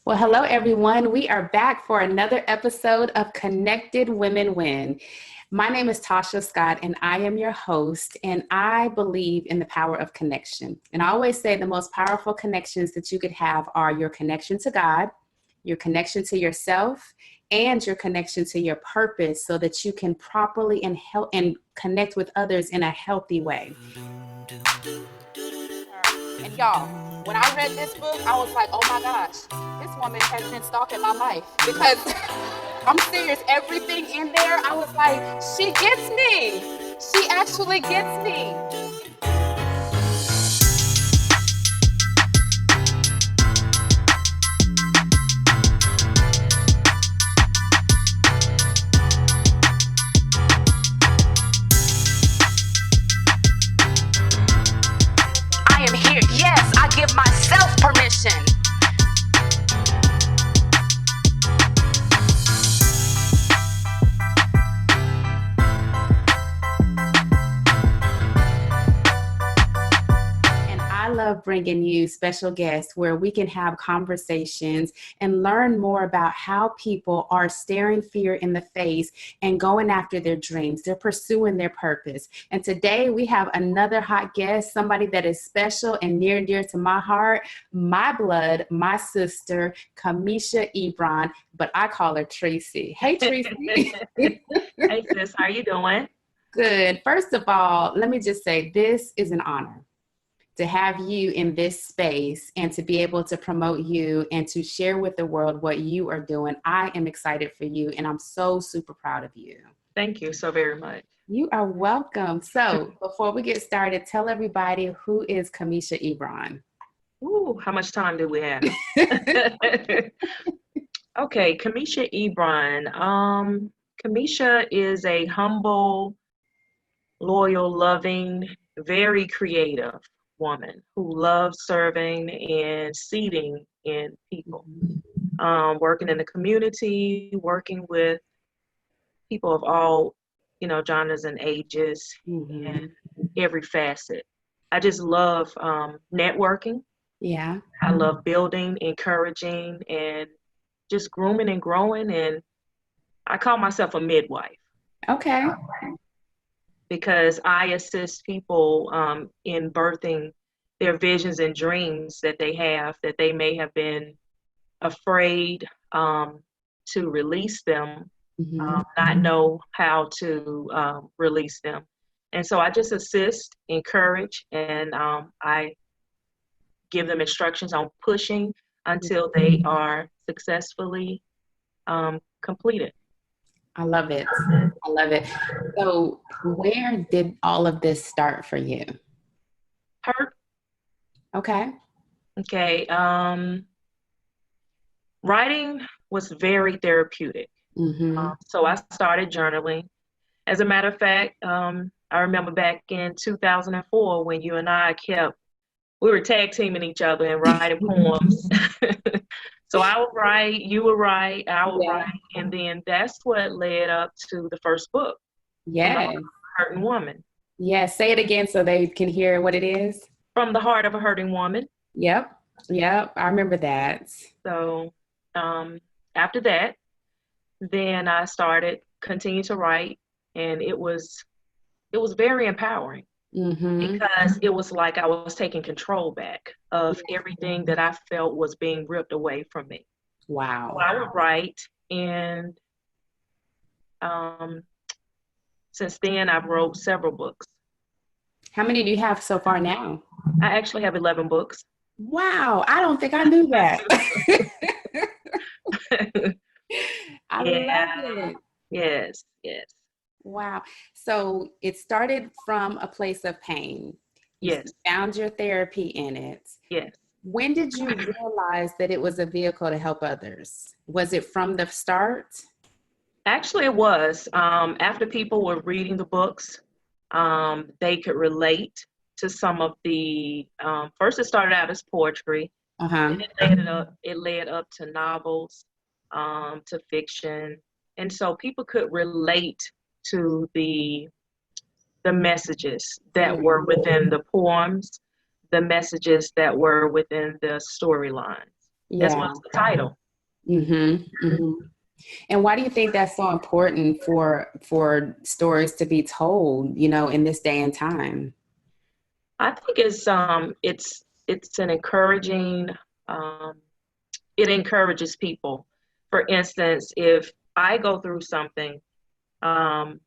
Well, hello, everyone. We are back for another episode of Connected Women Win. My name is Tasha Scott, and I am your host, and I believe in the power of connection. And I always say the most powerful connections that you could have are your connection to God, your connection to yourself, and your connection to your purpose so that you can properly and connect with others in a healthy way. And y'all, when I read this book, I was like, oh my gosh, this woman has been stalking my life because I'm serious. Everything in there, I was like, she gets me. She actually gets me. I am here. Yes, I give myself permission. I love bringing you special guests where we can have conversations and learn more about how people are staring fear in the face and going after their dreams. They're pursuing their purpose. And today we have another hot guest, somebody that is special and near and dear to my heart, my blood, my sister, Kemisha Ebron, but I call her Tracy. Hey, Tracy. Hey, sis, how you doing? Good. First of all, let me just say this is an honor to have you in this space and to be able to promote you and to share with the world what you are doing. I am excited for you and I'm so super proud of you. Thank you so very much. You are welcome. So before we get started, tell everybody who is Kemisha Ebron. Ooh, how much time do we have? Okay, Kemisha Ebron. Kemisha is a humble, loyal, loving, very creative woman who loves serving and seeding in people, working in the community, working with people of all, genres and ages, and every facet. I just love networking. Yeah. I love building, encouraging, and just grooming and growing. And I call myself a midwife. Okay. Because I assist people in birthing their visions and dreams that they have, that they may have been afraid to release them, not know how to release them. And so I just assist, encourage, and I give them instructions on pushing until they are successfully completed. I love it. I love it. So where did all of this start for you? Hurt. Okay. Okay. Writing was very therapeutic. So I started journaling. As a matter of fact, I remember back in 2004 when you and I we were tag teaming each other and writing poems. So I would write, you would write, I would write, and then that's what led up to the first book. Yes. Hurting Woman. Yes. Say it again so they can hear what it is. From the Heart of a Hurting Woman. Yep. I remember that. So after that, then I continued to write, and it was very empowering. Because it was like I was taking control back of everything that I felt was being ripped away from me. Wow. So I would write, and since then I've wrote several books. How many do you have so far now? I actually have 11 books. Wow, I don't think I knew that. I love it. Yes. Wow. So it started from a place of pain. Yes. You found your therapy in it. Yes. When did you realize that it was a vehicle to help others? Was it from the start? Actually, it was. After people were reading the books, they could relate to some of the, first it started out as poetry. And it led up to novels, to fiction. And so people could relate to the messages that were within the poems, the messages that were within the storylines. as Yeah. well as the title. Mm-hmm. Mm-hmm. And why do you think that's so important for stories to be told, in this day and time? I think it's an encouraging, um, it encourages people. For instance, if I go through something, um,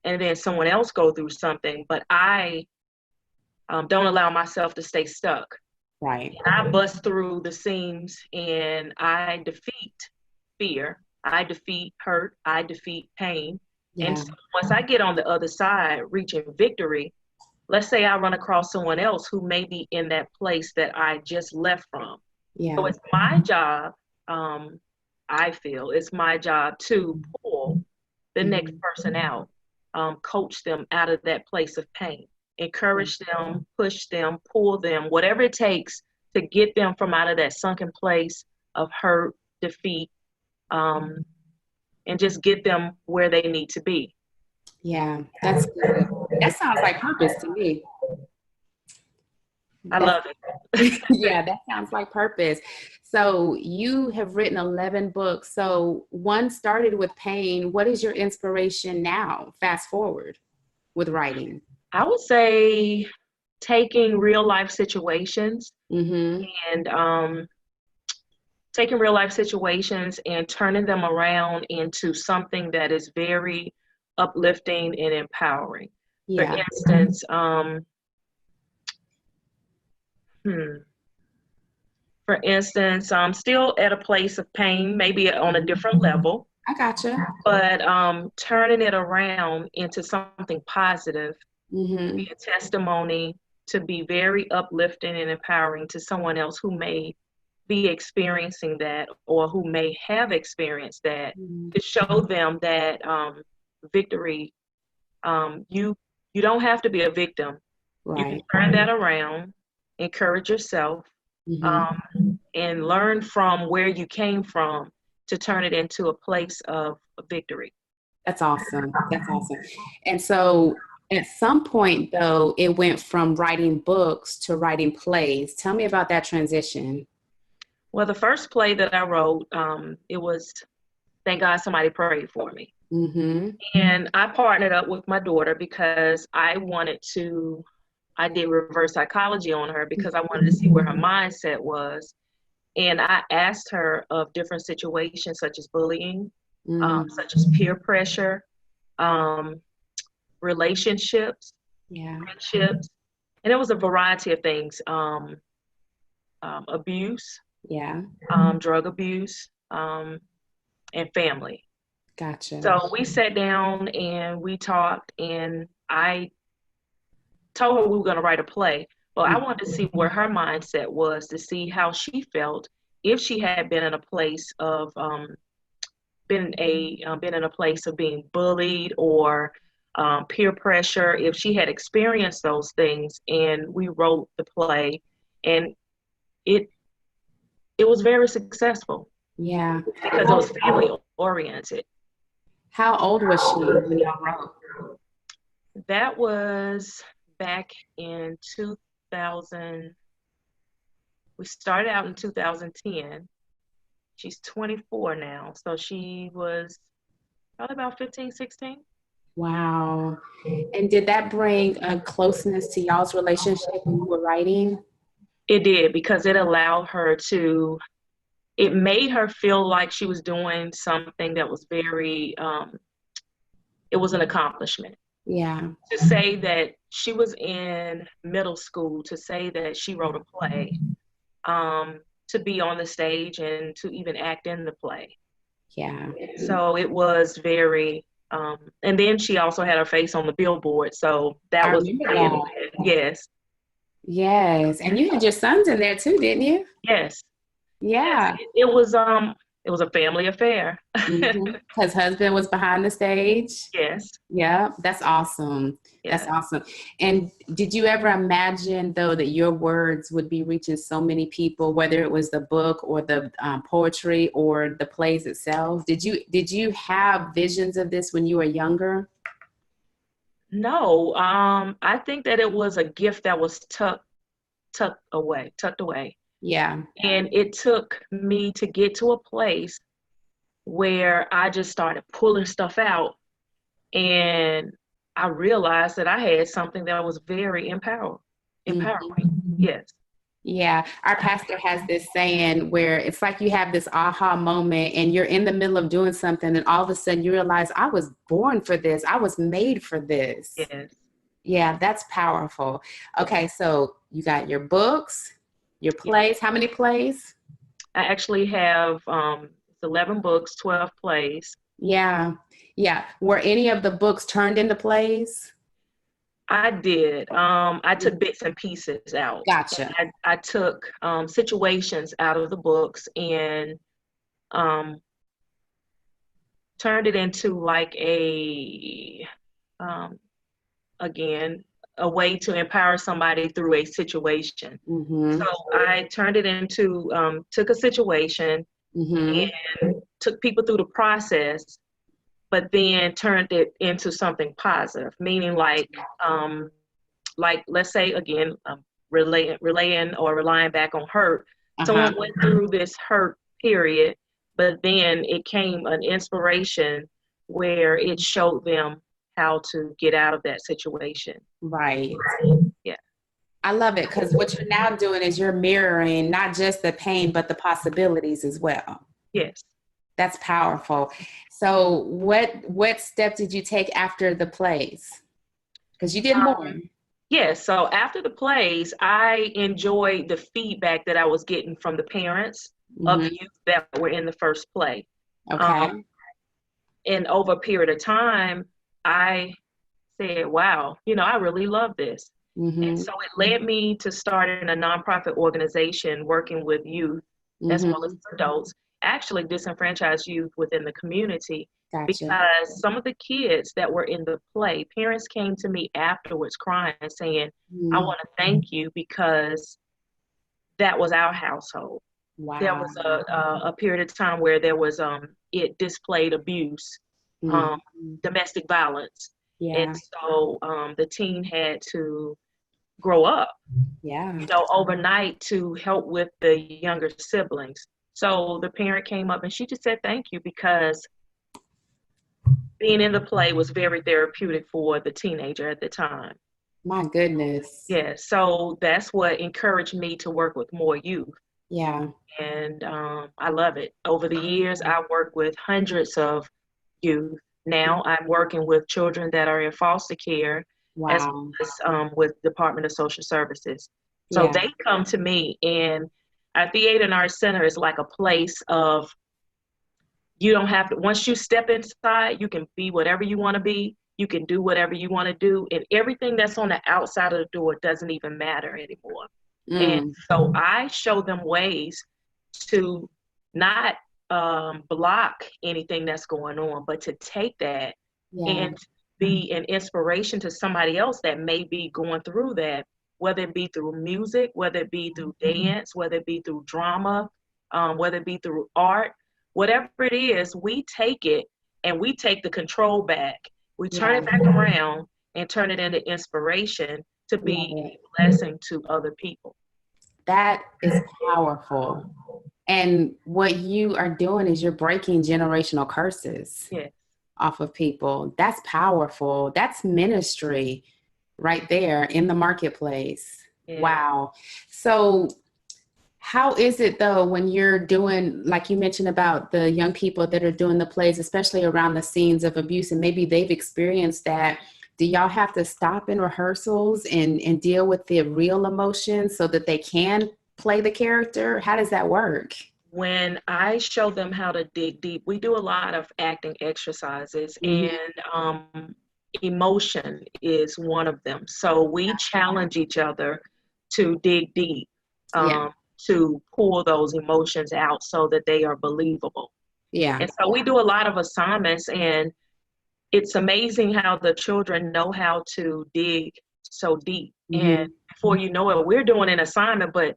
and then someone else go through something, but I don't allow myself to stay stuck. Right. And I bust through the seams and I defeat fear. I defeat hurt. I defeat pain. And Yeah. so once I get on the other side, reaching victory, let's say I run across someone else who may be in that place that I just left from. So Yeah. it's my job, I feel, it's my job to pull the next Mhm. person out, coach them out of that place of pain, encourage them, push them, pull them, whatever it takes to get them from out of that sunken place of hurt, defeat, um, and just get them where they need to be. Yeah, that's good. That sounds like purpose to me. I That's love it. yeah, that sounds like purpose. So you have written 11 books. So one started with pain. What is your inspiration now? Fast forward with writing. I would say taking real life situations Mm-hmm. and taking real life situations and turning them around into something that is very uplifting and empowering. For Yeah. instance, hmm, I'm still at a place of pain, maybe on a different level, I gotcha. but turning it around into something positive, Mm-hmm. be a testimony to be very uplifting and empowering to someone else who may be experiencing that or who may have experienced that, Mm-hmm. to show them that victory, you don't have to be a victim. You can Right. turn that around, encourage yourself, Mm-hmm. and learn from where you came from to turn it into a place of victory. That's awesome. That's awesome. And so at some point, though, it went from writing books to writing plays. Tell me about that transition. Well, the first play that I wrote, it was Thank God Somebody Prayed for Me. Mm-hmm. And I partnered up with my daughter because I did reverse psychology on her because I wanted to see where her mindset was. And I asked her of different situations such as bullying, Mm-hmm. such as peer pressure, um, relationships, Yeah. friendships, and it was a variety of things, abuse, Yeah. drug abuse, and family. Gotcha. So we sat down and we talked, and I told her we were going to write a play. Well, I wanted to see where her mindset was to see how she felt if she had been in a place of been in a place of being bullied or peer pressure, if she had experienced those things. And we wrote the play, and it it was very successful Yeah. because it was family oriented. How old was she when y'all wrote? That was back in 2000. We started out in 2010. She's 24 now, so she was probably about 15, 16. Wow. And did that bring a closeness to y'all's relationship when you were writing? It did because it made her feel like she was doing something that was it was an accomplishment. Yeah. To say that she was in middle school, to say that she wrote a play, to be on the stage and to even act in the play. Yeah. So it was very, and then she also had her face on the billboard. So that I was, remember that. yes, Yes. And you had your sons in there too, didn't you? yes, yes. Yeah. It was a family affair. Because husband was behind the stage. Yes. Yeah, that's awesome. That's Yeah. awesome. And did you ever imagine, though, that your words would be reaching so many people, whether it was the book or the poetry or the plays itself? Did you have visions of this when you were younger? No, I think that it was a gift that was tucked away. Yeah. And it took me to get to a place where I just started pulling stuff out, and I realized that I had something that was very empowering. Yes. Yeah, our pastor has this saying where it's like you have this aha moment and you're in the middle of doing something and all of a sudden you realize I was born for this. I was made for this. Yes. Yeah, that's powerful. Okay, so you got your books, your Yeah. plays. How many plays? I actually have 11 books, 12 plays. Yeah. Yeah. Were any of the books turned into plays? I did. I took bits and pieces out. Gotcha. I took situations out of the books and um, turned it into like um, again, a way to empower somebody through a situation. Mm-hmm. So I turned it into, took a situation Mm-hmm. and took people through the process, but then turned it into something positive, meaning like let's say again, relaying or relying back on hurt. Uh-huh. Someone went through this hurt period, but then it came an inspiration where it showed them how to get out of that situation. Right. Yeah. I love it because what you're now doing is you're mirroring not just the pain, but the possibilities as well. Yes. That's powerful. So what step did you take after the plays? Because you did more. Yes. So after the plays, I enjoyed the feedback that I was getting from the parents of the Mm-hmm. youth that were in the first play. Okay. And over a period of time, I said, wow, I really love this. And Mm-hmm. so it led me to starting a nonprofit organization working with youth as well as Mm-hmm. adults, actually disenfranchised youth within the community, Gotcha. because some of the kids that were in the play, parents came to me afterwards crying, saying, I Mm. want to thank you because that was our household. There Wow. was a period of time where there was it displayed abuse, Mm. um, domestic violence, and Yeah. so the teen had to grow up, Yeah. overnight to help with the younger siblings. So the parent came up and she just said thank you because being in the play was very therapeutic for the teenager at the time. My goodness. Yeah, so that's what encouraged me to work with more youth. Yeah. And I love it. Over the years, I worked with hundreds of youth. Now I'm working with children that are in foster care as Wow. well as with Department of Social Services. So Yeah. they come to me, and our theater and art center is like a place of, you don't have to, once you step inside, you can be whatever you want to be. You can do whatever you want to do. And everything that's on the outside of the door doesn't even matter anymore. And Mm. so I show them ways to not block anything that's going on, but to take that Yeah. and be an inspiration to somebody else that may be going through that, whether it be through music, whether it be through dance, whether it be through drama, whether it be through art, whatever it is, we take it and we take the control back. We turn Yeah. it back around and turn it into inspiration to Love be it. a blessing to other people. That is powerful. And what you are doing is you're breaking generational curses Yeah. off of people. That's powerful. That's ministry right there in the marketplace. Yeah. Wow. So, how is it though when you're doing, like you mentioned about the young people that are doing the plays, especially around the scenes of abuse, and maybe they've experienced that? Do y'all have to stop in rehearsals and deal with the real emotions so that they can play the character? How does that work? When I show them how to dig deep, we do a lot of acting exercises, Mm-hmm. and emotion is one of them. So we challenge each other to dig deep, Yeah. um, to pull those emotions out so that they are believable. Yeah. And so we do a lot of assignments, and it's amazing how the children know how to dig so deep. And Mm-hmm. before you know it, we're doing an assignment, but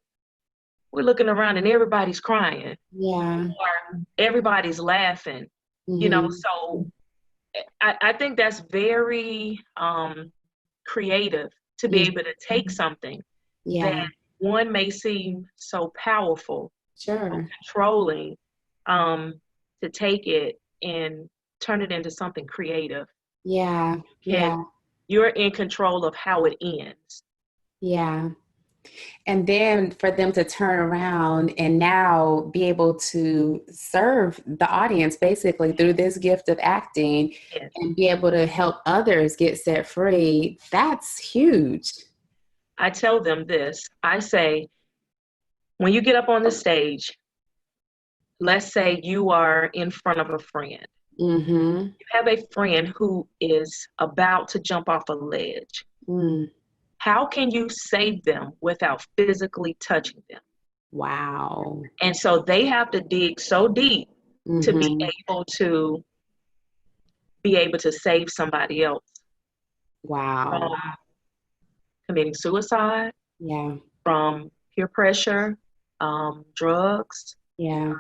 we're looking around and everybody's crying Yeah. or everybody's laughing, Mm-hmm. so I think that's very creative to be able to take something that Yeah. one may seem so powerful, Sure. controlling, to take it and turn it into something creative. Yeah. And Yeah. you're in control of how it ends. Yeah. And then for them to turn around and now be able to serve the audience basically through this gift of acting Yes. and be able to help others get set free, that's huge. I tell them this. I say, when you get up on the stage, let's say you are in front of a friend. Mm-hmm. You have a friend who is about to jump off a ledge. Mm. How can you save them without physically touching them? Wow. And so they have to dig so deep to Mm-hmm. be able to save somebody else Wow. from committing suicide, Yeah. from peer pressure, drugs, Yeah.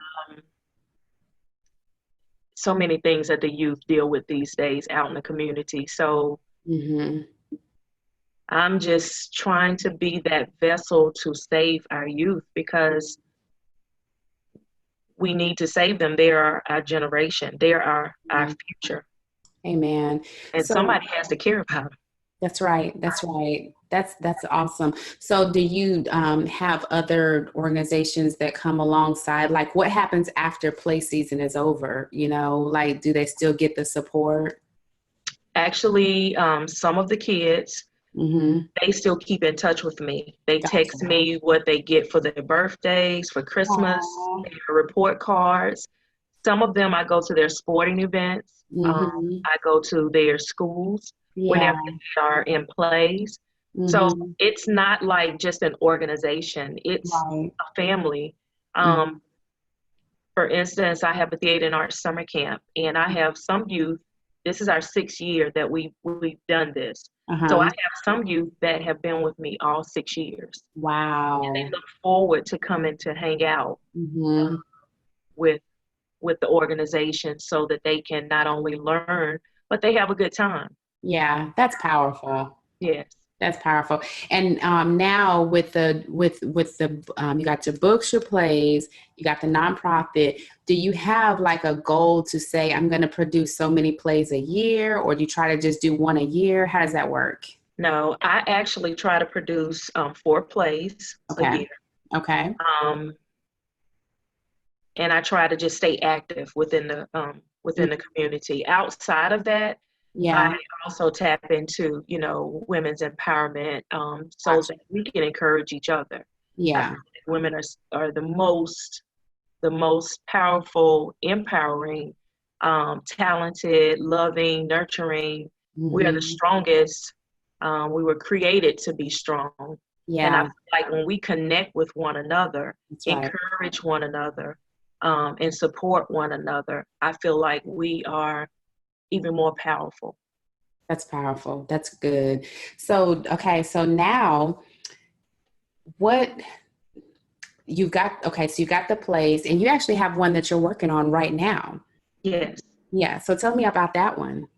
so many things that the youth deal with these days out in the community. So Mm-hmm. I'm just trying to be that vessel to save our youth, because we need to save them. They are our generation. They are our future. Amen. And So somebody has to care about them. that's right. That's right. That's awesome. So do you have other organizations that come alongside? Like what happens after play season is over? You know, like do they still get the support? Actually, some of the kids, Mm-hmm. they still keep in touch with me. They text Gotcha. me what they get for their birthdays, for Christmas, Aww. their report cards. Some of them, I go to their sporting events. Mm-hmm. I go to their schools Yeah. whenever they are in plays. So Mm-hmm. it's not like just an organization, it's Right. a family. Mm-hmm. For instance, I have a theater and art summer camp, and I have some youth. This is our 6th year that we've done this. So I Uh-huh. have some youth that have been with me all 6 years. They Wow. look forward to coming to hang out Mm-hmm. with the organization, so that they can not only learn, but they have a good time. Yeah, that's powerful. Yes. That's powerful. And now with the you got your books, your plays, you got the nonprofit. Do you have like a goal to say I'm going to produce so many plays a year, or do you try to just do one a year? How does that work? No, I actually try to produce 4 plays a Okay. year. Okay. Um, and I try to just stay active within the community. Outside of that, I Yeah. also tap into, women's empowerment, so Gotcha. that we can encourage each other. I feel Yeah. like women are the most powerful, empowering, talented, loving, nurturing. We are the Hmm. strongest. We were created to be strong. And I Yeah. feel like when we connect with one another, That's right. encourage one another, and support one another, I feel like we are even more powerful. That's powerful. That's good. So, okay. So now what okay, so you got the plays and you actually have one that you're working on right now. Yes. Yeah. So tell me about that one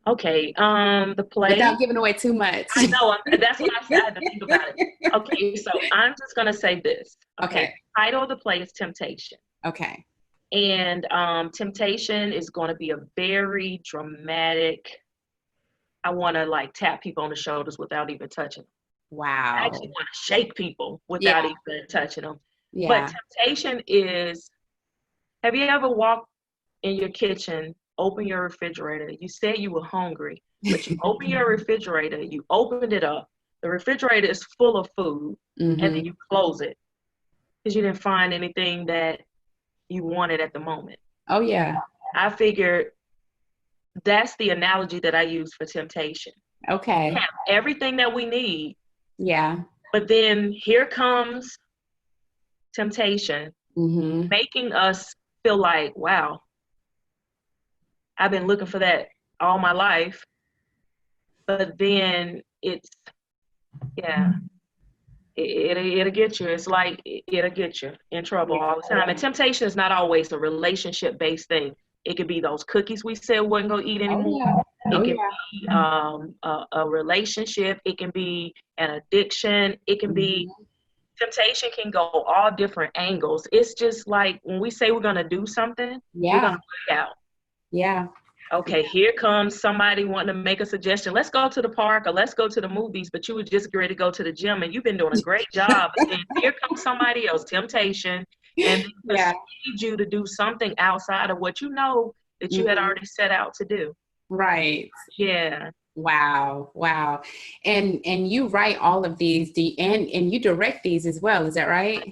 Okay. The play. without giving away too much. I know. That's what I said. I had to think about it. Okay. So I'm just gonna say this. Okay. Okay. The title of the play is Temptation. Okay. And Temptation is going to be a very dramatic. I want to like tap people on the shoulders without even touching them. I actually Wow. want to shake people without Yeah. even touching them. But Yeah. temptation is, have you ever walked in your kitchen, open your refrigerator? You said you were hungry, but you open your refrigerator, you opened it up. The refrigerator is full of food, and then Hmm. you close it because you didn't find anything that you wanted at the moment. Oh yeah. I figured that's the analogy that I use for temptation. We Okay. have everything that we need, Yeah. but then here comes temptation, Hmm. making us feel like, wow, I've been looking for that all my life. But then yeah, it'll get you. It's like it'll get you in trouble all the time. And temptation is not always a relationship based thing. It could be those cookies we said we wasn't gonna eat Oh anymore. yeah. Oh It can yeah. be a relationship. It can be an addiction. It can be Hmm. temptation can go all different angles. It's just like when we say we're going to do something, we're going Yeah. to work out. Yeah. Okay, here comes somebody wanting to make a suggestion. Let's go to the park or let's go to the movies, but you were just ready to go to the gym and you've been doing a great job. But then here comes somebody else, temptation, and they Yeah. persuade you to do something outside of what you know that you had Mhm. already set out to do. Right. Yeah. Wow. Wow. And you write all of these, and you direct these as well, is that right?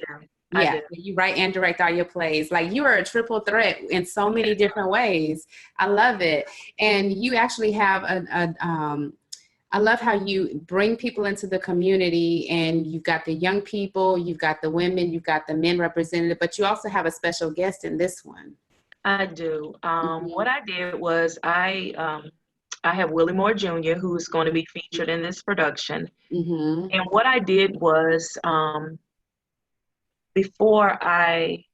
I Yeah, do. so you write and direct all your plays. Like you are a triple threat in so many different ways. I love it. And you actually have I love how you bring people into the community, and you've got the young people, you've got the women, you've got the men represented, but you also have a special guest in this one. I do. Mhm. What I did was I have Willie Moore Jr., who is going to be featured in this production. Mhm. And what I did was before I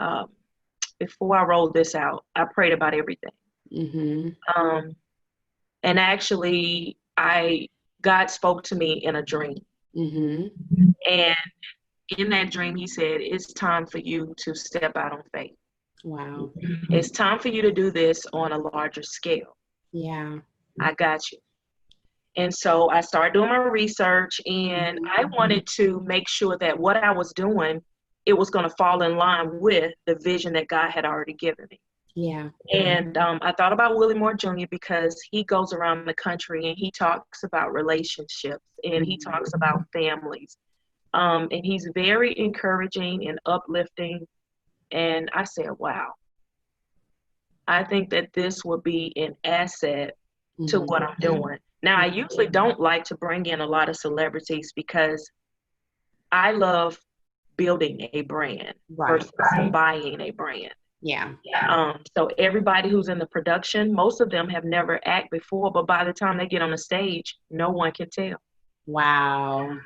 um, before I rolled this out, I prayed about everything. Mhm. Um, and actually, God spoke to me in a dream. Mhm. And in that dream, He said, "It's time for you to step out on faith. Wow. It's time for you to do this on a larger scale. Yeah. I got you." And so I started doing my research, and I Mhm. wanted to make sure that what I was doing, it was going to fall in line with the vision that God had already given me. Yeah. And I thought about Willie Moore Jr. because he goes around the country and he talks about relationships and he Mhm. talks about families. And he's very encouraging and uplifting. And I said, wow, I think that this will be an asset to Mhm. what I'm doing. Now, I usually don't like to bring in a lot of celebrities because I love building a brand Right. versus buying a brand. Yeah. So everybody who's in the production, most of them have never acted before, but by the time they get on the stage, no one can tell. Wow.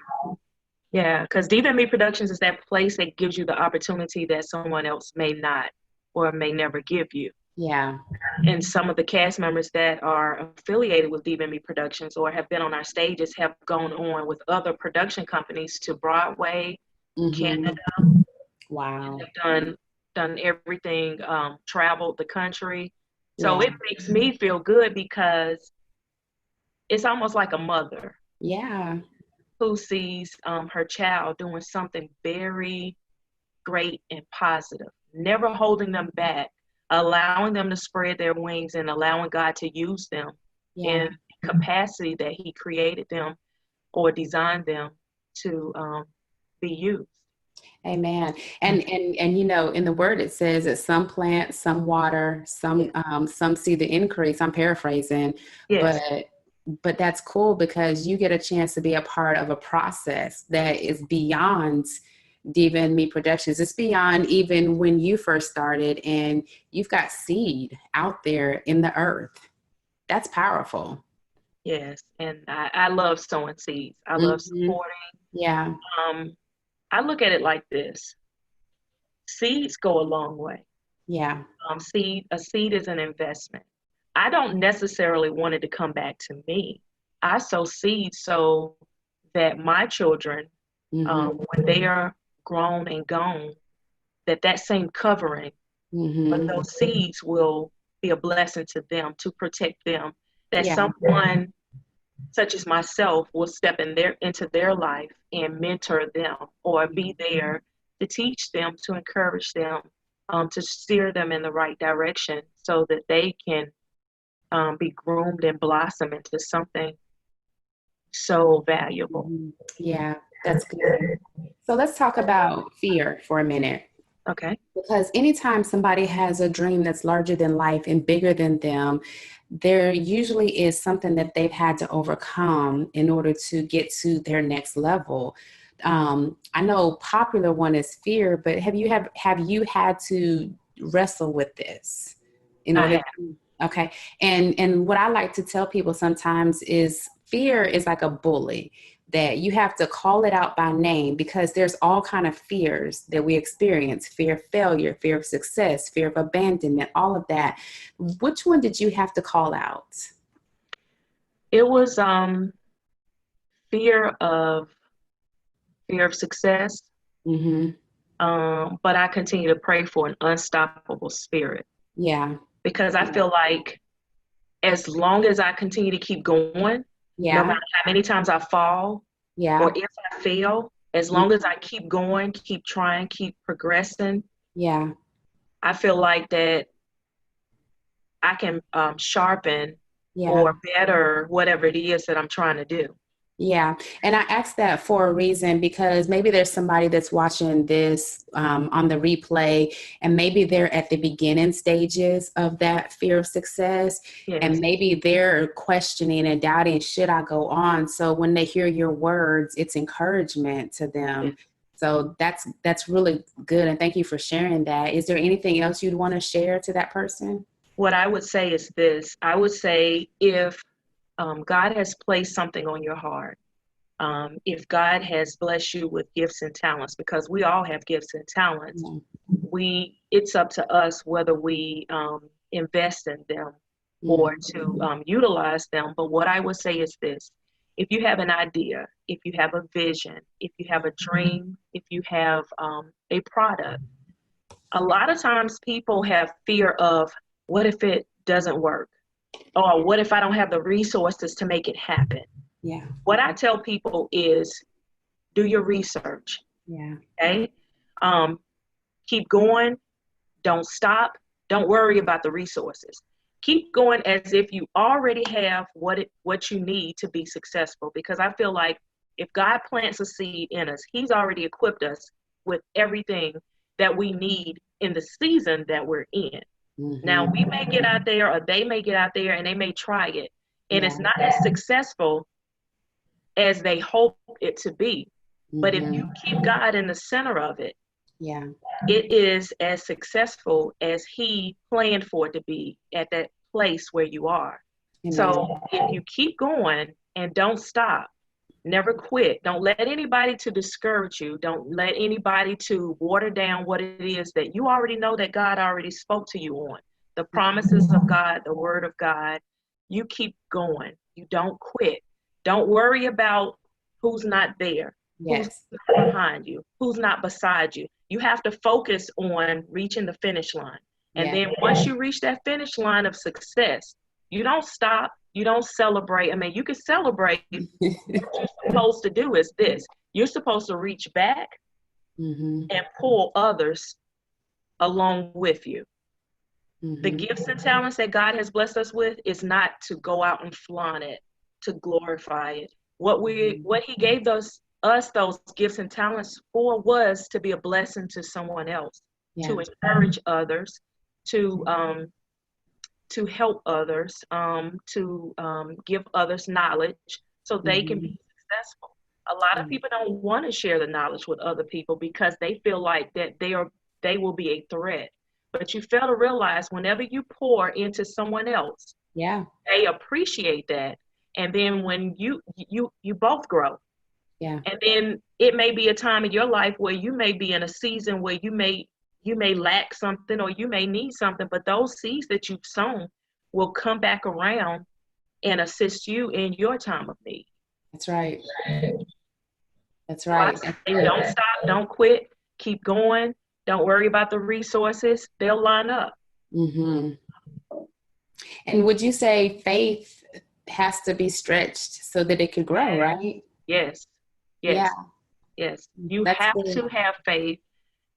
Yeah, because Deep in Me Productions is that place that gives you the opportunity that someone else may not or may never give you. Yeah. And some of the cast members that are affiliated with Deep in Me Productions or have been on our stages have gone on with other production companies to Broadway, Canada, Mhm. and Wow. have done everything, traveled the country. So Yeah. it makes me feel good because it's almost like a mother Yeah. who sees her child doing something very great and positive, never holding them back, allowing them to spread their wings and allowing God to use them Yeah. in capacity that He created them or designed them to be used. Amen. And you know, in the word it says that some plant, some water, Yeah. some see the increase. I'm paraphrasing, Yes. but that's cool because you get a chance to be a part of a process that is beyond even Me Productions. It's beyond even when you first started, and you've got seed out there in the earth. That's powerful. Yes. And I love sowing seeds. I love Hmm. supporting. Yeah. Um, I look at it like this: seeds go a long way. Yeah. A seed is an investment. I don't necessarily want it to come back to me. I sow seeds so that my children, Hmm. when they are grown and gone, that same covering of Hmm. those seeds will be a blessing to them, to protect them. That Yeah. someone such as myself will step into their life and mentor them or be there to teach them, to encourage them, to steer them in the right direction so that they can be groomed and blossom into something so valuable. Mhm. Yeah, that's good. So let's talk about fear for a minute. Okay. Because anytime somebody has a dream that's larger than life and bigger than them, there usually is something that they've had to overcome in order to get to their next level. I know popular one is fear, but have you had to wrestle with this in I order have. to, okay. And what I like to tell people sometimes is fear is like a bully, that you have to call it out by name, because there's all kind of fears that we experience: fear of failure, fear of success, fear of abandonment, all of that. Which one did you have to call out? It was fear of fear of success. Mm-hmm. But I continue to pray for an unstoppable spirit, Yeah. because I feel like as long as I continue to keep going, no Yeah. matter how many times I fall or Yeah. if I fail, as Mm, long as I keep going, keep trying, keep progressing, yeah. I feel like that I can sharpen Yeah. or better whatever it is that I'm trying to do. Yeah. And I asked that for a reason, because maybe there's somebody that's watching this on the replay, and maybe they're at the beginning stages of that fear of success. And Yes. maybe they're questioning and doubting, should I go on? So when they hear your words, it's encouragement to them. So that's really good. And thank you for sharing that. Is there anything else you'd want to share to that person? What I would say is this. I would say if God has placed something on your heart, if God has blessed you with gifts and talents, because we all have gifts and talents, Yeah. it's up to us whether we invest in them or Mm. to utilize them. But what I would say is this: if you have an idea, if you have a vision, if you have a dream, if you have a product, a lot of times people have fear of, what if it doesn't work? Or what if I don't have the resources to make it happen? Yeah. What I tell people is, do your research, Yeah. okay? Um, Keep going. Don't stop. Don't worry about the resources. Keep going as if you already have what you need to be successful. Because I feel like if God plants a seed in us, He's already equipped us with everything that we need in the season that we're in. Now, Mm-hmm. we may get out there, or they may get out there and they may try it, and Yeah. it's not as successful as they hope it to be. But if you Mm-hmm. keep God in the center of it, Yeah. it is as successful as He planned for it to be at that place where you are. Amen. So if you keep going and don't stop, never quit. Don't let anybody to discourage you. Don't let anybody to water down what it is that you already know that God already spoke to you on. The promises of God, the word of God. You keep going. You don't quit. Don't worry about who's not there, who's Yes. not behind you, who's not beside you. You have to focus on reaching the finish line. And Yeah. then once you reach that finish line of success, you don't stop. You don't celebrate. I mean, you can celebrate. What you're supposed to do is this: you're supposed to reach back Mm-hmm. and pull others along with you. The Mm-hmm. gifts and talents that God has blessed us with is not to go out and flaunt it, to glorify it. What He gave us those gifts and talents for was to be a blessing to someone else, Yeah. to encourage others, to help others, to give others knowledge so they can Mm-hmm. be successful. A lot of Yeah. people don't want to share the knowledge with other people because they feel like that they will be a threat. But you fail to realize, whenever you pour into someone else, Yeah. they appreciate that. And then when you both grow. Yeah. And then it may be a time in your life where you may be in a season where you may lack something, or you may need something, but those seeds that you've sown will come back around and assist you in your time of need. That's right. That's So I right. That's say, good. don't stop, don't quit, keep going. Don't worry about the resources. They'll line up. Mm-hmm. And would you say faith has to be stretched so that it could grow, right? Yes, Yeah. yes, yes. You That's have good. to have faith.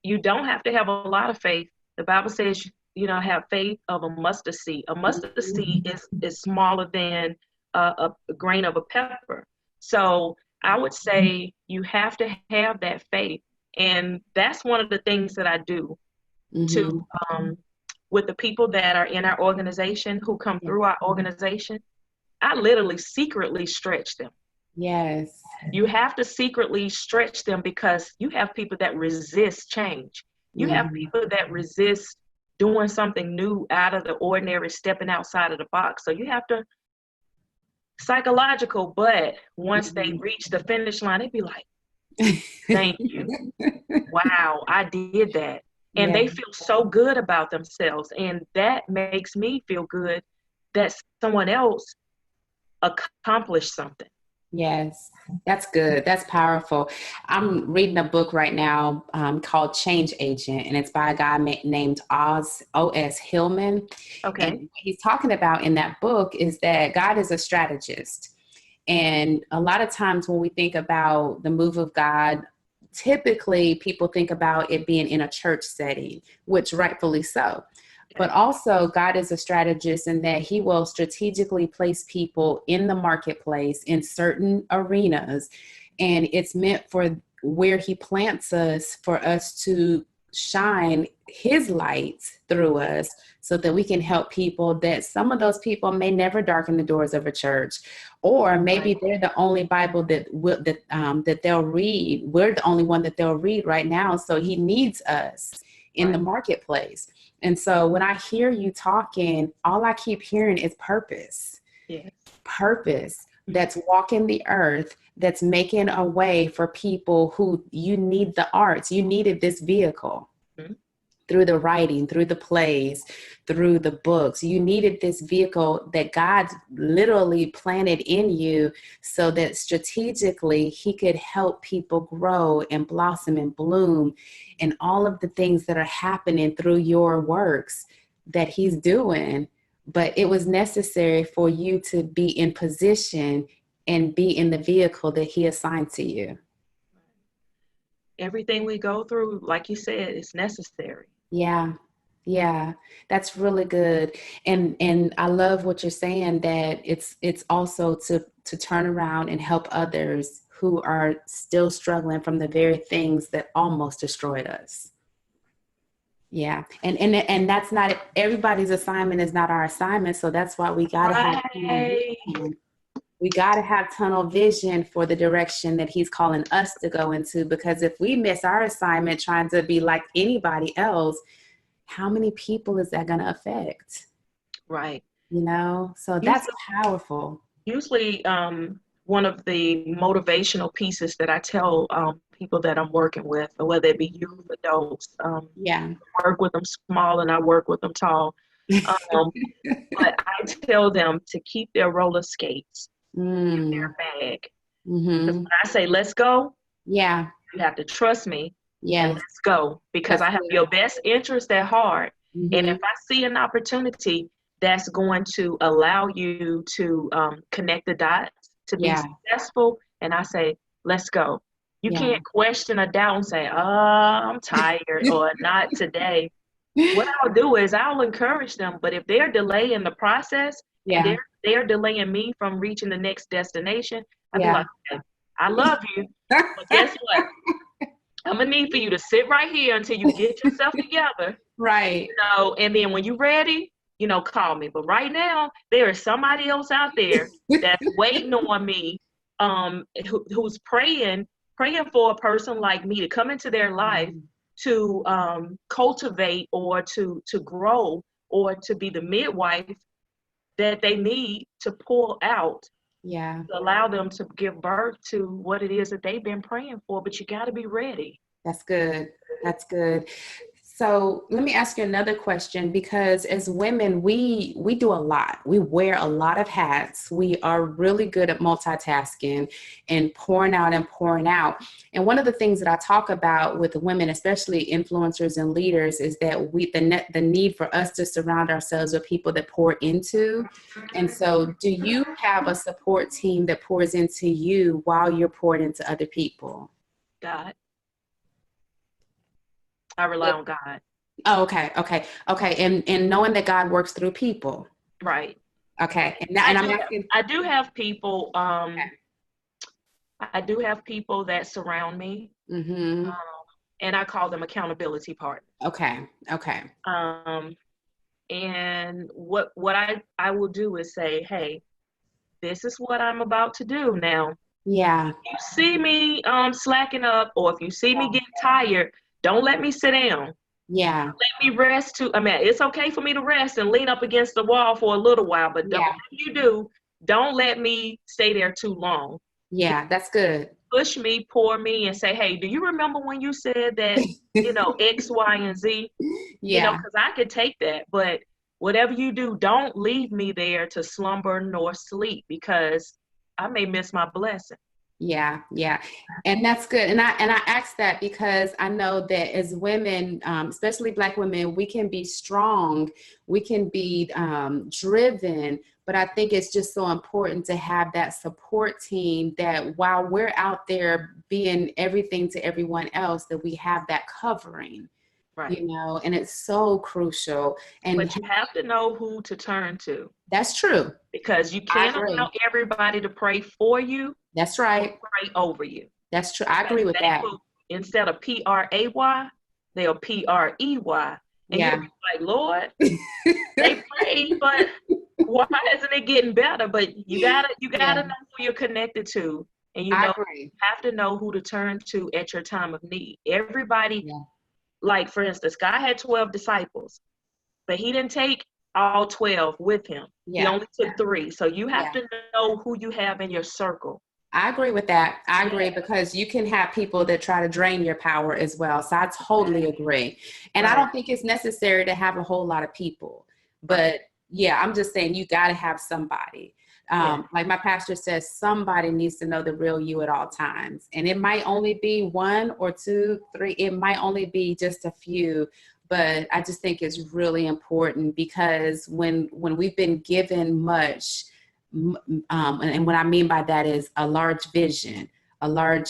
You don't have to have a lot of faith. The Bible says, have faith of a mustard seed. A mustard Mhm. seed is smaller than a grain of a pepper. So I would say you have to have that faith. And that's one of the things that I do to Mhm. um, with the people that are in our organization, who come Yeah. through our organization. I literally secretly stretch them. Yes. You have to secretly stretch them, because you have people that resist change. You have Mhm. people that resist doing something new, out of the ordinary, stepping outside of the box. So you have to psychological, but once they Mhm. reach the finish line, they'd be like, thank you. Wow, I did that. And Yeah. they feel so good about themselves. And that makes me feel good that someone else accomplished something. Yes, that's good. That's powerful. I'm reading a book right now called Change Agent, and it's by a guy named O.S. Hillman. And Okay. what he's talking about in that book is that God is a strategist. And a lot of times when we think about the move of God, typically people think about it being in a church setting, which rightfully so. But Okay. also, God is a strategist in that He will strategically place people in the marketplace in certain arenas. And it's meant for where He plants us for us to shine His light through us so that we can help people that some of those people may never darken the doors of a church, or maybe Right. they're the only Bible that they'll read. We're the only one that they'll read right now. So He needs us in the Right. marketplace. And so when I hear you talking, all I keep hearing is purpose, Yes. purpose that's walking the earth, that's making a way for people who you need the arts. You needed this vehicle Mm-hmm. through the writing, through the plays, through the books. You needed this vehicle that God literally planted in you so that strategically He could help people grow and blossom and bloom and all of the things that are happening through your works that He's doing. But it was necessary for you to be in position and be in the vehicle that He assigned to you. Everything we go through, like you said, is necessary. Yeah. Yeah, that's really good. And I love what you're saying, that it's also to turn around and help others who are still struggling from the very things that almost destroyed us. Yeah. And that's not everybody's assignment is not our assignment. So that's why we gotta have tunnel Right. vision. We gotta have tunnel vision for the direction that He's calling us to go into. Because if we miss our assignment trying to be like anybody else, how many people is that going to affect? Right. So that's Usually, powerful. usually, one of the motivational pieces that I tell people that I'm working with, whether it be youth, adults, Yeah. I work with them small and I work with them tall. Um, but I tell them to keep their roller skates in Mm. their bag. Because Mm-hmm. when I say let's go, Yeah. you have to trust me and Yes. let's go, because That's I have good. your best interest at heart. And Mm-hmm. if I see an opportunity that's going to allow you to connect the dots to be Yeah. successful, and I say, let's go. You Yeah. can't question or doubt and say, oh, I'm tired or not today. What I'll do is I'll encourage them, but if they're delaying the process and Yeah. they're delaying me from reaching the next destination, I'd be Yeah. like, okay, I love you, but guess what? I'm gonna need for you to sit right here until you get yourself together, Right. and then when you're ready, call me. But right now, there is somebody else out there that's waiting on me, who's praying for a person like me to come into their life to cultivate or to grow or to be the midwife that they need to pull out Yeah. to allow them to give birth to what it is that they've been praying for. But you got to be ready. That's good. That's good. So let me ask you another question, because as women, we do a lot. We wear a lot of hats. We are really good at multitasking and pouring out and pouring out. And one of the things that I talk about with women, especially influencers and leaders, is that the need for us to surround ourselves with people that pour into. And so, do you have a support team that pours into you while you're poured into other people? God, I rely on God. Oh, okay, okay, okay. And knowing that God works through people. Right. Okay. And I'm asking. I do have people. Okay. I do have people that surround me, Mm-hmm. um, and I call them accountability partners. Okay. Okay. Um, and what I will do is say, hey, this is what I'm about to do now. Yeah. You see me slacking up, or if you see me getting tired, don't let me sit down. Yeah. Let me rest too. I mean, it's okay for me to rest and lean up against the wall for a little while, but don't, Yeah. you do, don't let me stay there too long. Yeah. That's good. Push me, pour me, and say, hey, do you remember when you said that, X, Y, and Z? Yeah. Because I could take that, but whatever you do, don't leave me there to slumber nor sleep, because I may miss my blessing. Yeah, yeah. And that's good. And I ask that because I know that as women, especially Black women, we can be strong, we can be driven, but I think it's just so important to have that support team that while we're out there being everything to everyone else, that we have that covering, Right. you know, and it's so crucial. And But you have to know who to turn to, that's true. because you I can't agree. allow everybody to pray for you That's or right. pray over you. That's true. I Because agree with they that. will, instead of Pray, they'll Prey. And you'll Yeah. be like, Lord, they prayed, but why isn't it getting better? But you gotta Yeah. know who you're connected to, and you I know, agree. you have to know who to turn to at your time of need. Everybody, Yeah. like for instance, God had 12 disciples, but he didn't take all 12 with him. He Yeah. only took 3. So you have Yeah. to know who you have in your circle. I agree with that. I agree because you can have people that try to drain your power as well. So I totally agree. And I Right. don't think it's necessary to have a whole lot of people. But Right. yeah, I'm just saying you got to have somebody. Yeah. Like my pastor says, somebody needs to know the real you at all times. And it might only be 1 or 2, 3. It might only be just a few. But I just think it's really important because when we've been given much, and what I mean by that is a large vision, a large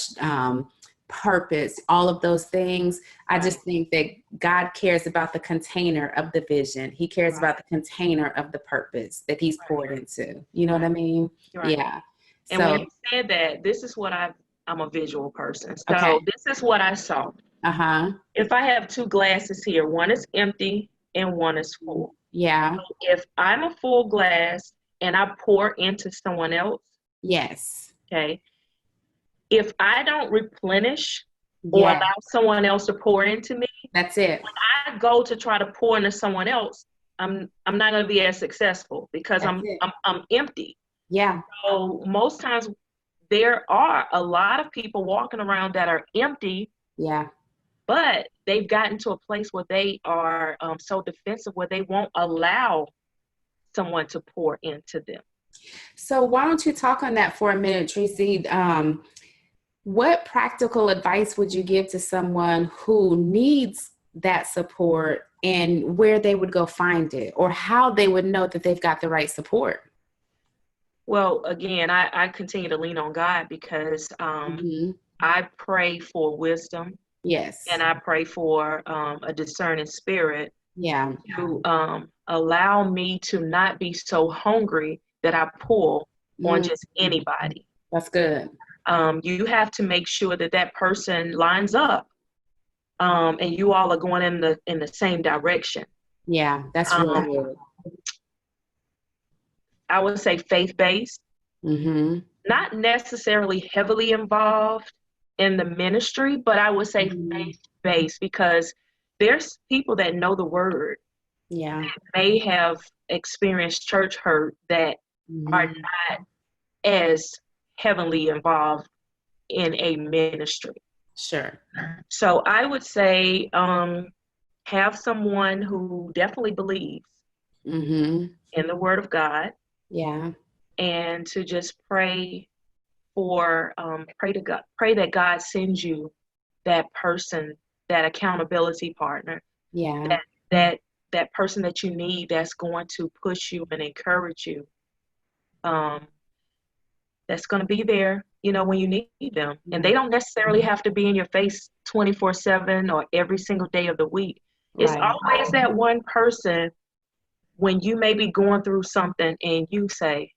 purpose, all of those things. I just think that God cares about the container of the vision. He cares about the container of the purpose that he's poured into. You know what I mean? Right. Yeah. And when you So, said that, this is what I'm a visual person. So okay. this is what I saw. Uh-huh. If I have 2 glasses here, one is empty and one is full. Yeah. If I'm a full glass and I pour into someone else, Yes. okay, if I don't replenish or Yeah. allow someone else to pour into me, That's it. when I go to try to pour into someone else, I'm not going to be as successful because That's it. I'm empty. Yeah. So most times there are a lot of people walking around that are empty, Yeah. but they've gotten to a place where they are so defensive where they won't allow someone to pour into them. So why don't you talk on that for a minute, Tracy? What practical advice would you give to someone who needs that support and where they would go find it or how they would know that they've got the right support? Well, again, I continue to lean on God because I pray for wisdom. Yes. And I pray for a discerning spirit Yeah. to allow me to not be so hungry that I pull on just anybody. That's good. You have to make sure that that person lines up, and you all are going in the same direction. Yeah, that's really good. I would say faith-based, not necessarily heavily involved in the ministry, but I would say faith-based because there's people that know the word. Yeah. That may have experienced church hurt that are not as heavily involved in a ministry. Sure. So I would say have someone who definitely believes in the word of God. Yeah. And to just pray for pray to God, pray that God sends you that person, that accountability partner, Yeah. that person that you need that's going to push you and encourage you, that's going to be there, you know, when you need them. And they don't necessarily have to be in your face 24/7 or every single day of the week. It's always that one person when you may be going through something and you say,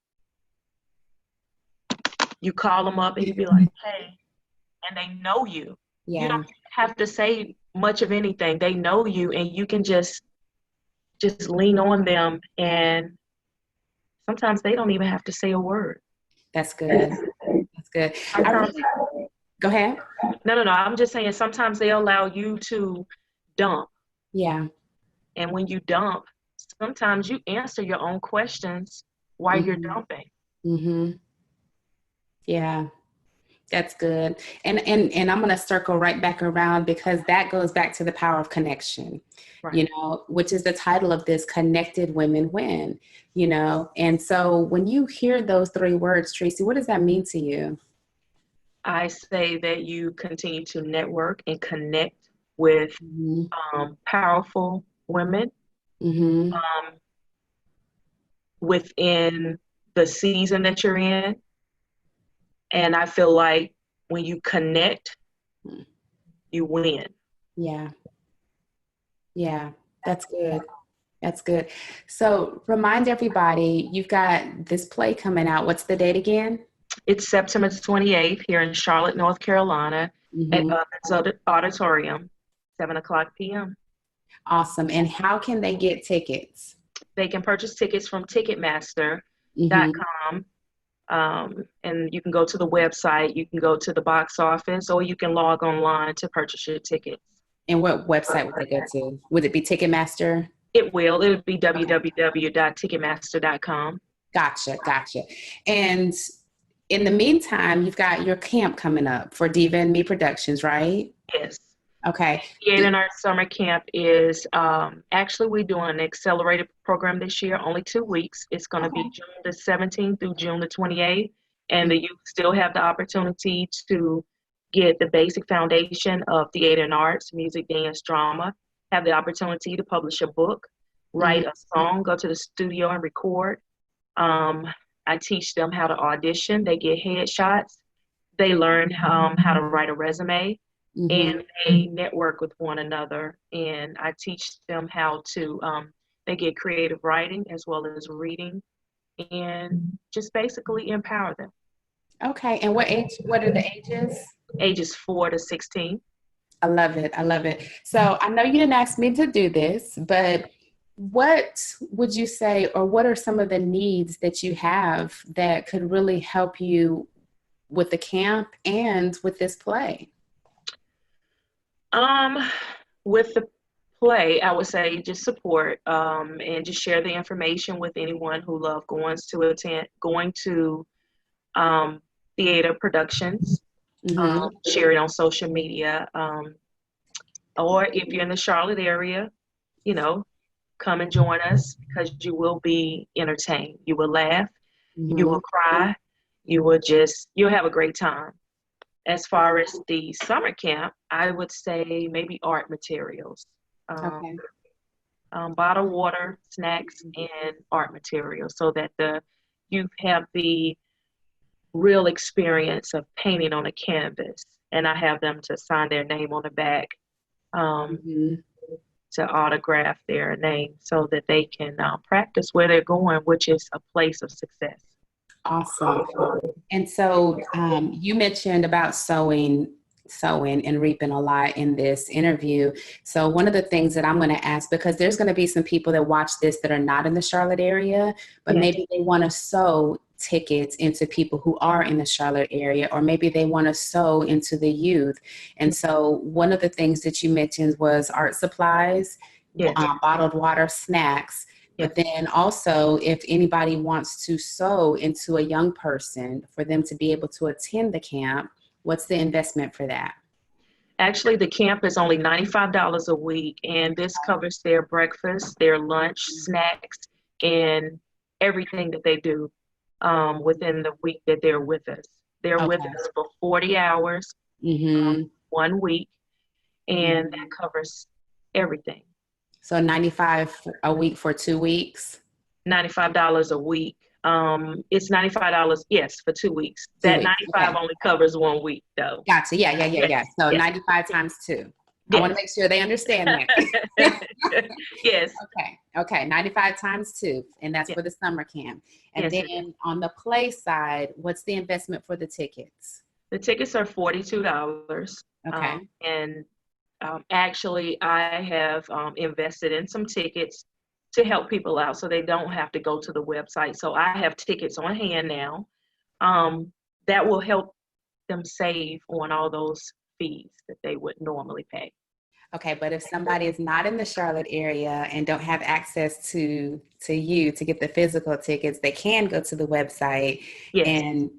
you call them up and you be like, hey, and they know you. Yeah. You don't have to say much of anything. They know you and you can just lean on them, and sometimes they don't even have to say a word. That's good. That's good. Go ahead. No. I'm just saying sometimes they allow you to dump. Yeah. And when you dump, sometimes you answer your own questions while you're dumping. Yeah. That's good. And I'm going to circle right back around because that goes back to the power of connection, Right. which is the title of this, Connected Women Win, And so when you hear those three words, Tracy, what does that mean to you? I say that you continue to network and connect with Mm-hmm. powerful women Mm-hmm. um, within the season that you're in. And I feel like when you connect, you win. Yeah. Yeah. That's good. That's good. So remind everybody, you've got this play coming out. What's the date again? It's September 28th here in Charlotte, North Carolina at Mm-hmm. Auditorium, 7 o'clock p.m. Awesome. And how can they get tickets? They can purchase tickets from Mm-hmm. Ticketmaster.com. And you can go to the website, you can go to the box office, or you can log online to purchase your tickets. And what website would they go to? Would it be Ticketmaster? It'll be Okay. www.ticketmaster.com. Gotcha. And in the meantime, you've got your camp coming up for Diva and Me Productions, right? Yes. Okay. Create in our summer camp is actually we're doing an accelerated program this year, only 2 weeks. It's going to be Okay. June the 17th through June the 28th. And Mm. the youth still have the opportunity to get the basic foundation of theater and arts, music, dance, drama, have the opportunity to publish a book, Mhm. write a song, go to the studio and record. Um, I teach them how to audition. They get headshots. They learn how to write a resume, Mhm. and they network with one another. And I teach them how to, they get creative writing as well as reading, and just basically empower them. Okay. And what are the ages? Ages 4 to 16. I love it. I love it. So I know you didn't ask me to do this, but what would you say, or what are some of the needs that you have that could really help you with the camp and with this play? Um, with the play, I would say just support and just share the information with anyone who love going to um, theater productions. Mm-hmm. Share it on social media. Or if you're in the Charlotte area, you know, come and join us because you will be entertained. You will laugh, you Mm-hmm. will cry, you'll have a great time. As far as the summer camp, I would say maybe art materials, um, Okay. bottled water, snacks, and art materials so that the youth have the real experience of painting on a canvas. And I have them to sign their name on the back, um, Mm-hmm. to autograph their name so that they can practice where they're going, which is a place of success. Awesome. And so you mentioned about sowing and reaping a lot in this interview. So one of the things that I'm going to ask, because there's going to be some people that watch this that are not in the Charlotte area, but Yes. maybe they want to sow tickets into people who are in the Charlotte area, or maybe they want to sow into the youth. And so one of the things that you mentioned was art supplies, Yes. bottled water, snacks. Yes. But then also, if anybody wants to sow into a young person for them to be able to attend the camp, what's the investment for that? Actually, the camp is only $95 a week, and this covers their breakfast, their lunch, snacks, and everything that they do within the week that they're with us. They're with Okay. us for 40 hours, Mm-hmm. 1 week, and that covers everything. So 95 a week for 2 weeks? $95 a week. It's $95, yes, for 2 weeks. Two That weeks. 95 Okay. only covers 1 week, though. Gotcha. Yes, Yeah. So yes, 95 times two. I want to yes. make sure they understand that. Yes, Okay. 95 times two. And that's yes, for the summer camp. And yes, it is. then on the play side, what's the investment for the tickets? The tickets are $42. Okay. And actually, I have invested in some tickets to help people out so they don't have to go to the website. So I have tickets on hand now that will help them save on all those fees that they would normally pay. Okay, but if somebody is not in the Charlotte area and don't have access to you to get the physical tickets, they can go to the website Yes,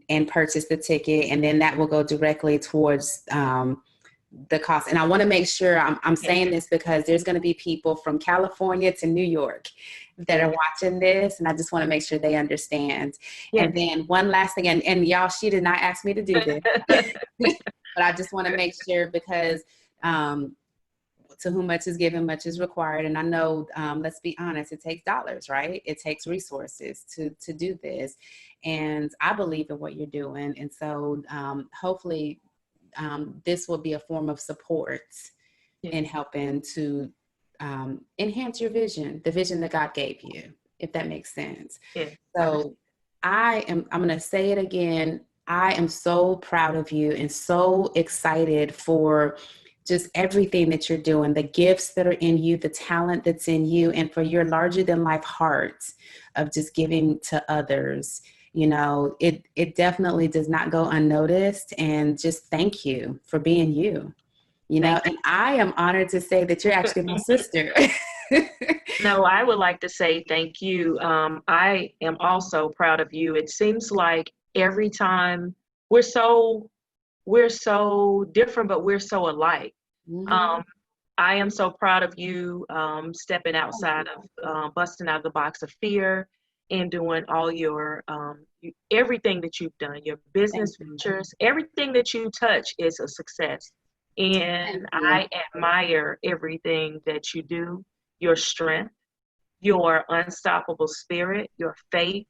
and purchase the ticket, and then that will go directly towards the cost. And I want to make sure I'm yes, saying this because there's going to be people from California to New York that are yes, watching this, and I just want to make sure they understand. And yes. then one last thing, and y'all, she did not ask me to do this, but I just want to make sure because to whom much is given, much is required. And I know, let's be honest, it takes dollars, right? It takes resources to do this. And I believe in what you're doing. And so hopefully this will be a form of support Yes, in helping to enhance your vision, the vision that God gave you, if that makes sense. yes. So I'm going to say it again. I am so proud of you and so excited for just everything that you're doing, the gifts that are in you, the talent that's in you, and for your larger than life heart of just giving to others. You know, it definitely does not go unnoticed. And just thank you for being you, you know, Thank and I am honored to say that you're actually my sister. No, I would like to say thank you. I am also proud of you. It seems like every time we're so different, but we're so alike. Mhm. Um, I am so proud of you stepping outside of busting out of the box of fear and doing all your everything that you've done, your Thank business you. ventures, everything that you touch is a success. Thank And you. I admire everything that you do, your strength, your unstoppable spirit, your faith,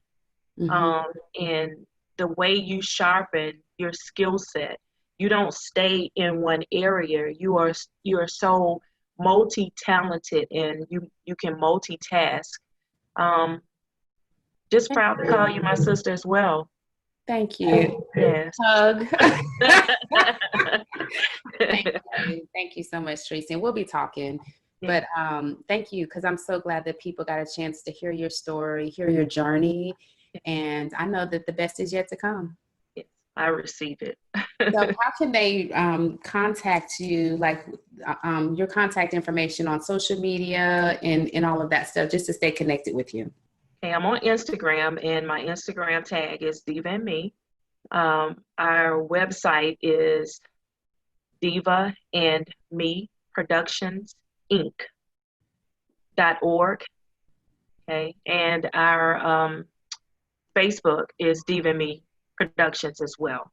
Mhm. um, and the way you sharpen your skill set. You don't stay in one area. You are so multi-talented and you can multitask. Um, just Thank proud to call you. you my sister as well. Thank you. Yes. Hug. Thank you. Thank you so much, Tracy. And we'll be talking. Yes, But thank you, because I'm so glad that people got a chance to hear your story, hear your journey. And I know that the best is yet to come. yes, I receive it. So how can they contact you, like your contact information on social media and all of that stuff, just to stay connected with you? Okay, I'm on Instagram, and my Instagram tag is Diva and Me. Our website is Diva and Me Productions Inc.org. Okay, and our Facebook is Diva and Me Productions as well.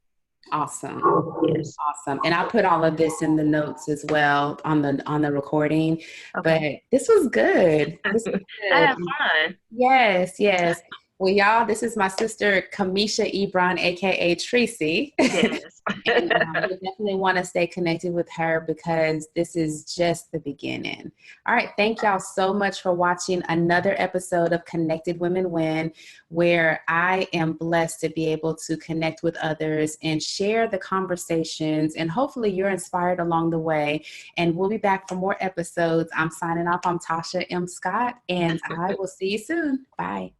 Awesome. Yes. Awesome. And I'll put all of this in the notes as well on the recording. But Okay. this was good. This was I good. have fun. Yes, yes. Well, y'all, this is my sister, Kemisha Ebron, aka Tracy. Yes. And you definitely want to stay connected with her because this is just the beginning. All right. Thank y'all so much for watching another episode of Connected Women Win, where I am blessed to be able to connect with others and share the conversations. And hopefully you're inspired along the way. And we'll be back for more episodes. I'm signing off. I'm Tasha M. Scott, and I will see you soon. Bye.